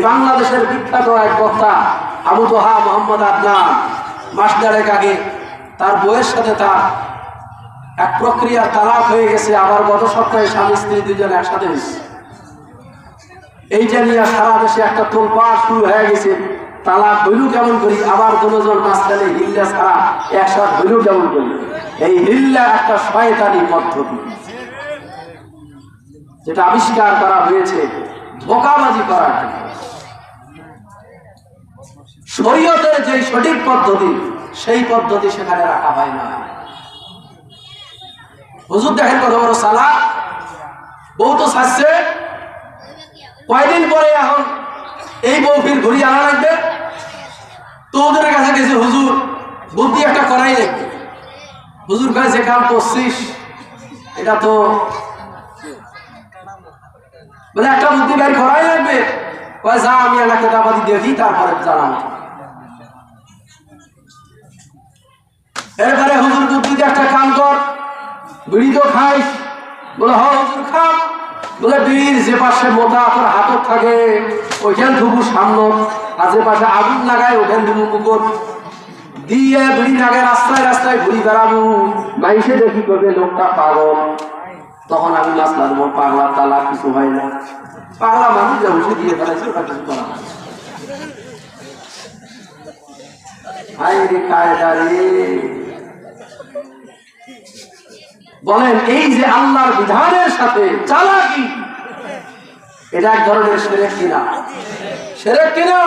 বাংলাদেশের বিখ্যাত এক বক্তা আবু তোহা মোহাম্মদ আদনান মাস দেড়েক আগে তার বউয়ের সাথে তার এক প্রক্রিয়ার তালাক হয়ে গেছে। আবার গত সপ্তাহে স্বামী স্ত্রী দুজন একসাথে হয়েছে। এইটা নিয়ে সারা দেশে একটা তোলপাড় শুরু হয়ে গেছে। তালাক হইল কেমন করি, আবার কোনজন মাঝখানে হিল্লা ছাড়া একসাথে হইল কেমন করি। এই হিল্লা একটা শয়তানি পদ্ধতি, যেটা আবিষ্কার করা হয়েছে ধোঁকাবাজি করার জন্য। শরীয়তের যে সঠিক পদ্ধতি, সেই পদ্ধতি সেখানে রাখা হয় না। হুজুর দেখেন কত বড় সালা, বউ তো ছাড়ছে, কয়দিন পরে এখন এই বউ ফির ঘুরিয়ে আনা লাগবে। তো ওদের কাছে গেছে, হুজুর বুদ্ধি একটা করাই লাগবে। হুজুর কাছে যে কাম করছিস এটা তো বলে একটা বুদ্ধি বের করাই লাগবে। যা আমি এলাকা দাবাদি দেখি তারপরে জানাবো। এরপরে হুজুর বুদ্ধিতে একটা কাম কর, বিড়ি তো খাইস। বলে হ হুজুর খা। বলে বিড়ির যে পাশে মোটা তোর হাতত থাকে ওইখান ধুবু সামনে, আর যে পাশে আগুন লাগায় ওখান ধুবু মুকুট দিয়ে বিড়ি লাগে রাস্তায় রাস্তায় ঘুরি বেড়াবো। মাইসে দেখি করবে লোকটা পাগল। তখন আমি মাসলার মোট পাগলা তালা কিছু হয় না। পাগলা মানুষ যা বসে দিয়ে ফেলেছে ওটা কিছু করা হয়। বলেন এই যে আল্লাহর বিধানের সাথে চালাকি, এটা এক ধরনের শিরক কিনা? শিরক কিনা?